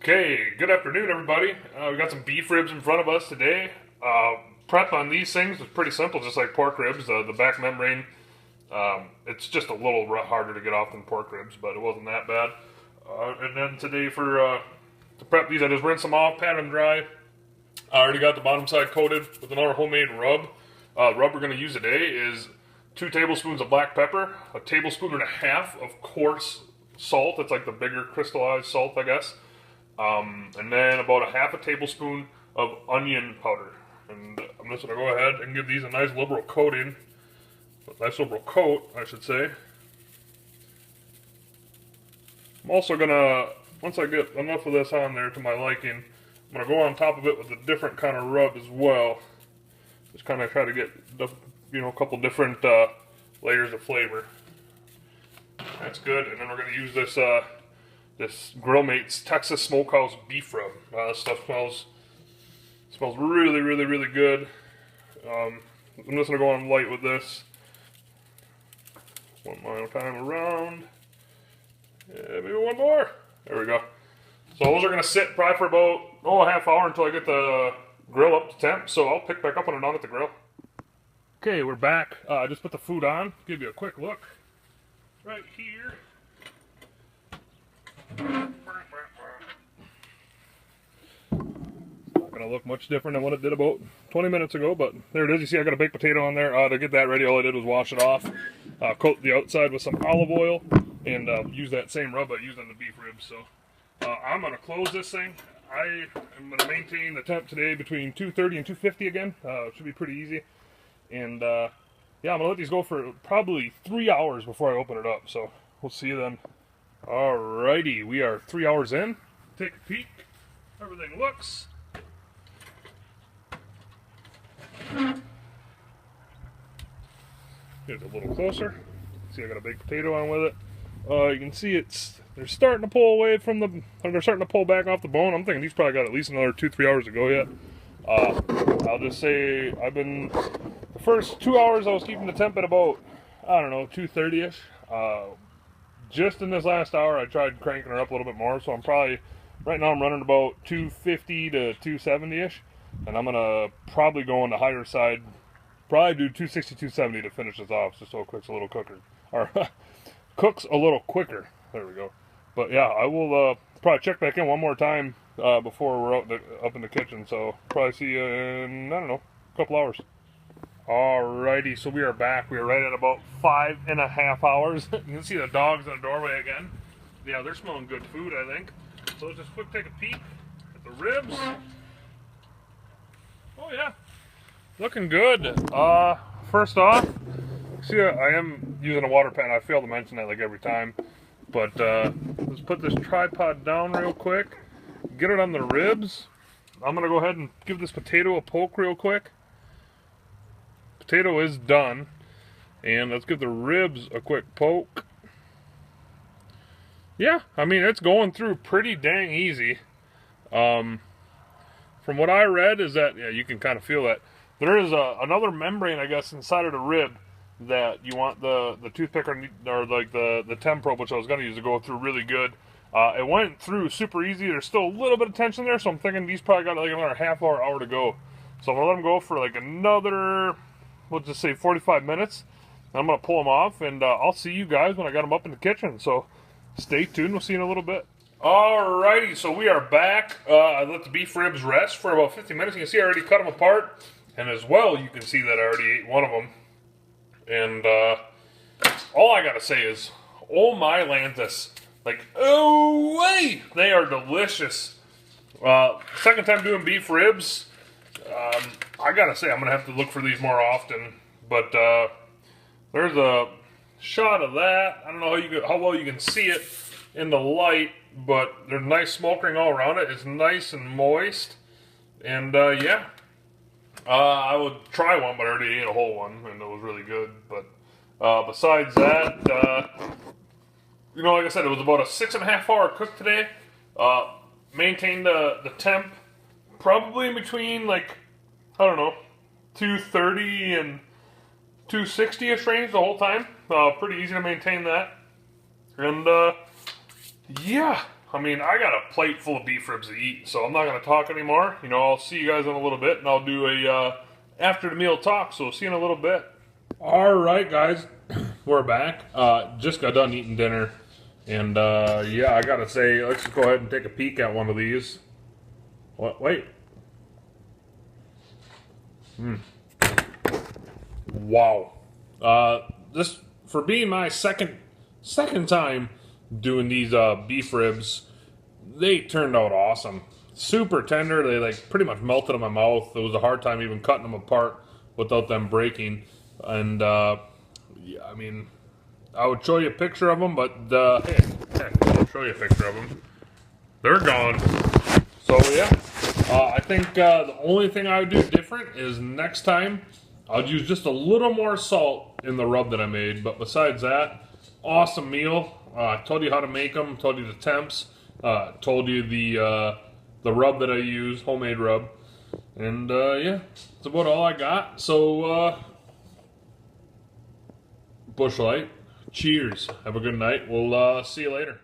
Okay, good afternoon, everybody. We got some beef ribs in front of us today. Prep on these things is pretty simple, just like pork ribs. The back membrane, it's just a little harder to get off than pork ribs, but it wasn't that bad. And then today to prep these, I just rinse them off, pat them dry. I already got the bottom side coated with another homemade rub. The rub we're going to use today is 2 tablespoons of black pepper, a tablespoon and a half of coarse salt. It's like the bigger crystallized salt, I guess. And then about a half a tablespoon of onion powder. And I'm just going to go ahead and give these a nice liberal coating. A nice liberal coat, I should say. I'm also going to, once I get enough of this on there to my liking, I'm going to go on top of it with a different kind of rub as well. Just kind of try to get, a couple different layers of flavor. That's good. And then we're going to use this Grill Mates Texas Smokehouse beef rub. This stuff smells really, really, really good. I'm just gonna go on light with this. One more time around. Yeah, maybe one more. There we go. So those are gonna sit probably for about a half hour until I get the grill up to temp. So I'll pick back up when I'm done at the grill. Okay, we're back. I just put the food on. Give you a quick look. Right here. Not gonna look much different than what it did about 20 minutes ago, but there it is. You see I got a baked potato on there. To get that ready, all I did was wash it off, coat the outside with some olive oil, and use that same rub I used on the beef ribs. So I'm gonna close this thing. I am gonna maintain the temp today between 230 and 250 again. It should be pretty easy. And yeah, I'm gonna let these go for probably 3 hours before I open it up. So we'll see you then. Alrighty, we are 3 hours in. Take a peek. Everything looks. Here's a little closer. See, I got a big potato on with it. You can see they're starting to pull away from they're starting to pull back off the bone. I'm thinking these probably got at least another 2-3 hours to go yet. I'll just say the first 2 hours I was keeping the temp at about, I don't know, 230-ish. Just in this last hour, I tried cranking her up a little bit more, so right now I'm running about 250 to 270-ish, and I'm going to probably go on the higher side, probably do 260, 270 to finish this off, just so it cooks a little quicker, or cooks a little quicker, there we go. But yeah, I will probably check back in one more time before we're up in the kitchen, so probably see you in, I don't know, a couple hours. Alrighty, so we are back. We are right at about 5.5 hours. You can see the dogs in the doorway again. Yeah, they're smelling good food, I think. So let's just quick take a peek at the ribs. Oh yeah, looking good. First off, see, I am using a water pan. I fail to mention that like every time. But let's put this tripod down real quick. Get it on the ribs. I'm gonna go ahead and give this potato a poke real quick. Potato is done, and let's give the ribs a quick poke. Yeah, I mean, it's going through pretty dang easy. From what I read is that, yeah, you can kind of feel that there is another membrane, I guess, inside of the rib that you want the toothpick or like the temp probe, which I was going to use, to go through really good. It went through super easy. There's still a little bit of tension there, so I'm thinking these probably got like another half hour to go. So I'm gonna let them go for like another, we'll just say 45 minutes. I'm going to pull them off, and I'll see you guys when I got them up in the kitchen. So stay tuned. We'll see you in a little bit. Alrighty, so we are back. I let the beef ribs rest for about 50 minutes. You can see I already cut them apart. And as well, you can see that I already ate one of them. And all I got to say is, oh my Lantis. Like, oh way! They are delicious. Second time doing beef ribs. I gotta say, I'm gonna have to look for these more often. But there's a shot of that. I don't know how well you can see it in the light, but there's nice smoke ring all around it. It's nice and moist, and yeah, I would try one, but I already ate a whole one, and it was really good. But besides that, like I said, it was about a 6.5 hour cook today. Maintained the temp. Probably in between, like, I don't know, 230 and 260-ish range the whole time. Pretty easy to maintain that. And, yeah, I mean, I got a plate full of beef ribs to eat, so I'm not going to talk anymore. You know, I'll see you guys in a little bit, and I'll do a after the meal talk, so see you in a little bit. All right, guys, we're back. Just got done eating dinner, and yeah, I got to say, let's just go ahead and take a peek at one of these. What? Wait. Wow. This, for being my second time doing these beef ribs, they turned out awesome. Super tender. They like pretty much melted in my mouth. It was a hard time even cutting them apart without them breaking. And yeah, I mean, I would show you a picture of them, but I'll show you a picture of them. They're gone. So yeah, I think the only thing I would do different is next time I'll use just a little more salt in the rub that I made. But besides that, awesome meal. I told you how to make them, told you the temps, told you the rub that I use, homemade rub. And yeah, that's about all I got. So, Bush Light, cheers. Have a good night. We'll see you later.